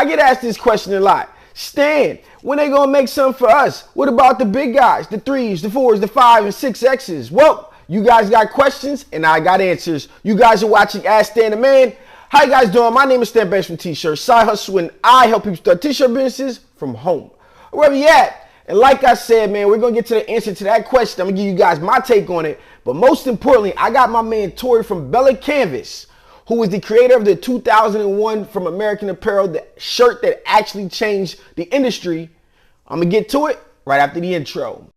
I get asked this question a lot. Stan, when they gonna make something for us? What about the big guys, the 3s, the 4s, the 5 and 6Xs? Well, you guys got questions and I got answers. You guys are watching Ask Stan the Man. How you guys doing? My name is Stan Banks from T-Shirts Side Hustle, and I help people start t-shirt businesses from home, wherever you at. And like I said, man, we're gonna get to the answer to that question. I'm gonna give you guys my take on it. But most importantly, I got my man Tory from Bella Canvas, who is the creator of the 2001 from American Apparel, the shirt that actually changed the industry. I'm gonna get to it right after the intro.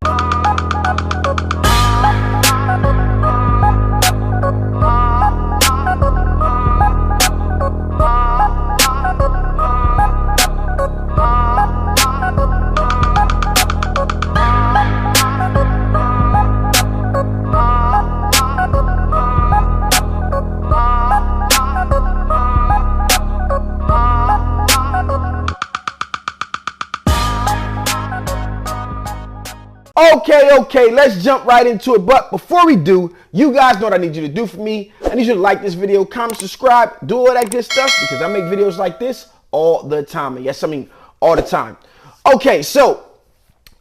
Okay, let's jump right into it. But before we do, you guys know what I need you to do for me. I need you to like this video, comment, subscribe, do all that good stuff, because I make videos like this all the time. And yes, I mean all the time. Okay, so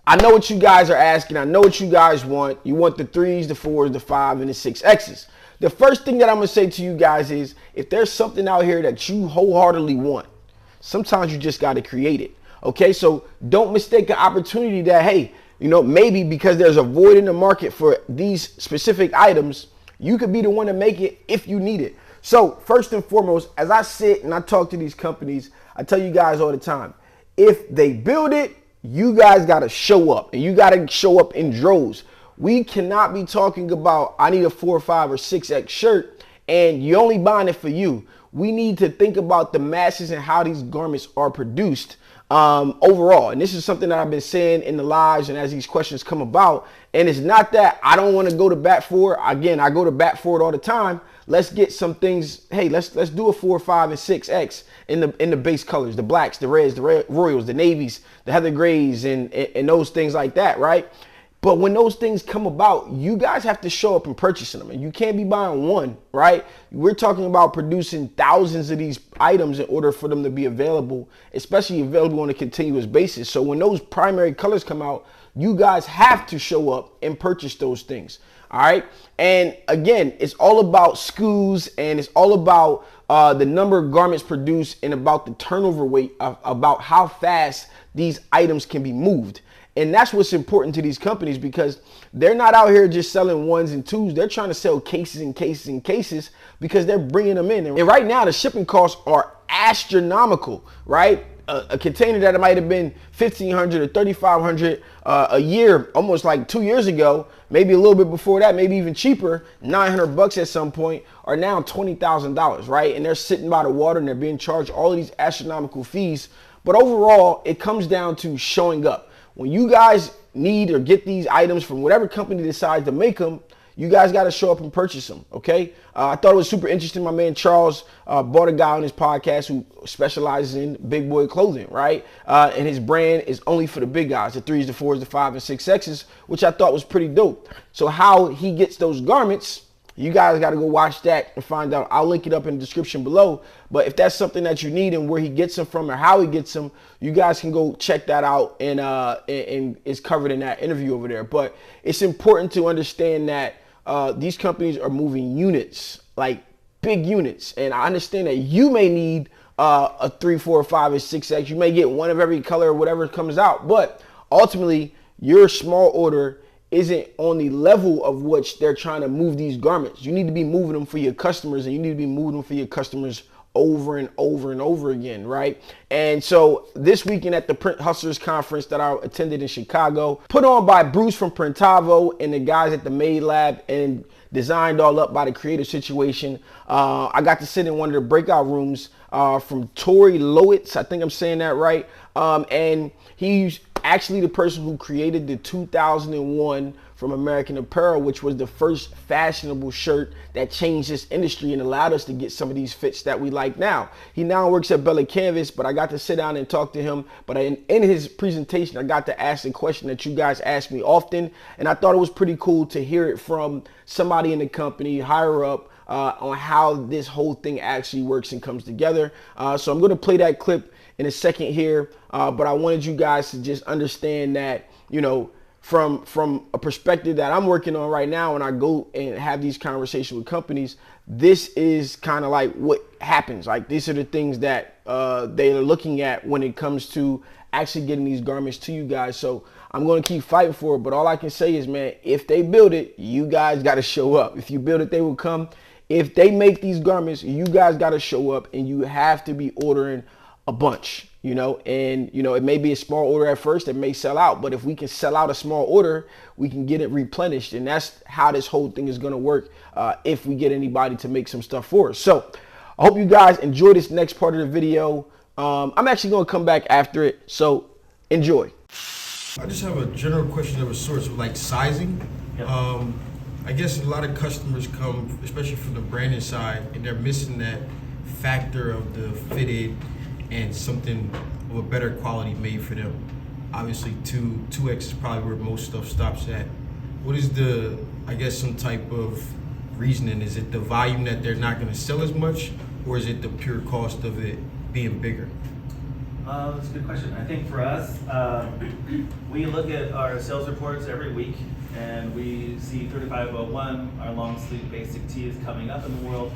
I know what you guys are asking. I know what you guys want. You want the 3s, the 4s, the 5, and the 6Xs. The first thing that I'm going to say to you guys is, if there's something out here that you wholeheartedly want, sometimes you just got to create it. Okay, so don't mistake the opportunity that, hey, you know, maybe because there's a void in the market for these specific items, you could be the one to make it if you need it. So first and foremost, as I sit and I talk to these companies, I tell you guys all the time, if they build it, you guys got to show up, and you got to show up in droves. We cannot be talking about, I need a 4, 5, or 6X shirt and you're only buying it for you. We need to think about the masses and how these garments are produced overall. And this is something that I've been saying in the lives and as these questions come about. And it's not that I don't want to go to bat for it. Again, I go to bat for it all the time. Let's get some things. Hey, let's do a 4, 5, and 6X in the base colors, the blacks, the reds, the royals, the navies, the heather grays, and those things like that, right? But when those things come about, you guys have to show up and purchasing them. And you can't be buying one, right? We're talking about producing thousands of these items in order for them to be available, especially available on a continuous basis. So when those primary colors come out, you guys have to show up and purchase those things. All right. And again, it's all about SKUs, and it's all about the number of garments produced and about the turnover rate, about how fast these items can be moved. And that's what's important to these companies, because they're not out here just selling 1s and 2s. They're trying to sell cases and cases and cases because they're bringing them in. And right now, the shipping costs are astronomical, right? A container that might have been $1,500 or $3,500 a year, almost like 2 years ago, maybe a little bit before that, maybe even cheaper, $900 at some point, are now $20,000, right? And they're sitting by the water and they're being charged all of these astronomical fees. But overall, it comes down to showing up. When you guys need or get these items from whatever company decides to make them, you guys got to show up and purchase them, okay? I thought it was super interesting. My man Charles brought a guy on his podcast who specializes in big boy clothing, right? And his brand is only for the big guys, the 3s, the 4s, the 5, and 6Xs, which I thought was pretty dope. So how he gets those garments, you guys got to go watch that and find out. I'll link it up in the description below. But if that's something that you need and where he gets them from or how he gets them, you guys can go check that out, and it's covered in that interview over there. But it's important to understand that these companies are moving units, like big units. And I understand that you may need a 3, 4, 5, and 6X. You may get one of every color or whatever comes out. But ultimately, your small order isn't on the level of which they're trying to move these garments. You need to be moving them for your customers, and you need to be moving them for your customers over and over and over again, right? And so this weekend at the Print Hustlers Conference that I attended in Chicago, put on by Bruce from Printavo and the guys at the Made Lab, and designed all up by the Creative Situation. I got to sit in one of the breakout rooms from Tory Lowitz, I think I'm saying that right, and he's actually the person who created the 2001 from American Apparel, which was the first fashionable shirt that changed this industry and allowed us to get some of these fits that we like now. He now works at Bella Canvas, but I got to sit down and talk to him. But in his presentation, I got to ask the question that you guys ask me often, and I thought it was pretty cool to hear it from somebody in the company higher up on how this whole thing actually works and comes together. So I'm going to play that clip in a second here, but I wanted you guys to just understand that, you know, from a perspective that I'm working on right now, when I go and have these conversations with companies, this is kind of like what happens. Like, these are the things that they are looking at when it comes to actually getting these garments to you guys. So I'm going to keep fighting for it, but all I can say is, man, if they build it, you guys got to show up. If you build it, they will come. If they make these garments, you guys got to show up, and you have to be ordering a bunch, you know. And, you know, it may be a small order at first, it may sell out, but if we can sell out a small order, we can get it replenished. And that's how this whole thing is going to work if we get anybody to make some stuff for us. So I hope you guys enjoy this next part of the video. I'm actually going to come back after it, so enjoy. I just have a general question of a sort, like sizing. Yep. I guess a lot of customers come, especially from the branding side, and they're missing that factor of the fitted and something of a better quality made for them. Obviously, 2X is probably where most stuff stops at. What is the, I guess, some type of reasoning? Is it the volume that they're not going to sell as much, or is it the pure cost of it being bigger? That's a good question. I think for us, we look at our sales reports every week, and we see 3501, our long sleeve basic tee, is coming up in the world.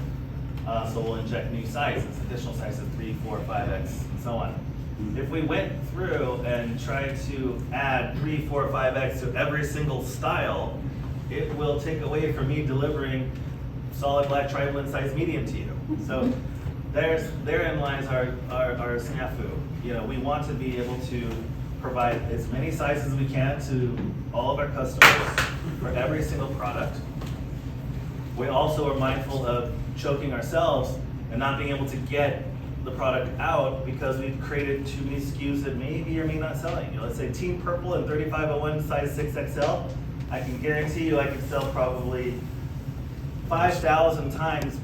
So we'll inject new sizes, additional sizes, 3, 4, 5X, and so on. If we went through and tried to add 3, 4, 5X to every single style, it will take away from me delivering solid black tri-blend size medium to you. So therein lies our snafu. You know, we want to be able to provide as many sizes as we can to all of our customers for every single product. We also are mindful of choking ourselves and not being able to get the product out because we've created too many SKUs that maybe or may not selling. You know, let's say Team Purple and 3501 size 6XL. I can guarantee you I can sell probably 5,000 times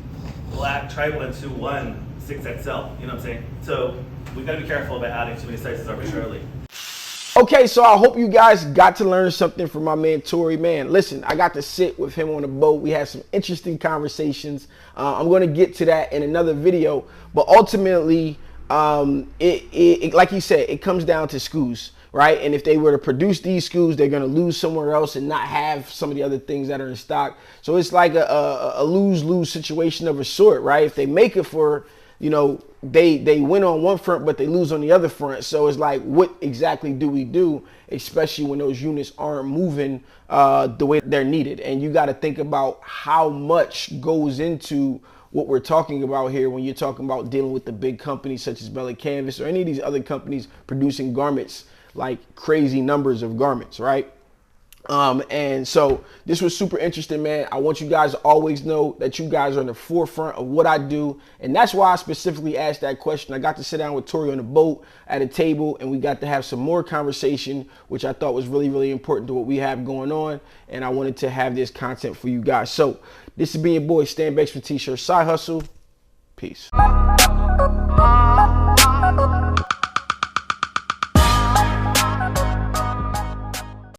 black tri-blend to one 6XL. You know what I'm saying? So we've got to be careful about adding too many sizes arbitrarily. Okay, so I hope you guys got to learn something from my man Tory. Man, listen, I got to sit with him on the boat. We had some interesting conversations. I'm going to get to that in another video, but ultimately, like he said, it comes down to SKUs, right? And if they were to produce these SKUs, they're going to lose somewhere else and not have some of the other things that are in stock. So it's like a lose-lose situation of a sort, right? If they make it for, you know, they win on one front, but they lose on the other front. So it's like, what exactly do we do, especially when those units aren't moving the way they're needed? And you got to think about how much goes into what we're talking about here when you're talking about dealing with the big companies such as Bella Canvas or any of these other companies producing garments, like crazy numbers of garments, right? And so this was super interesting, man. I want you guys to always know that you guys are in the forefront of what I do. And that's why I specifically asked that question. I got to sit down with Tory on the boat at a table, and we got to have some more conversation, which I thought was really, really important to what we have going on. And I wanted to have this content for you guys. So this is being your boy, Stan Bex for T-Shirt Side Hustle. Peace.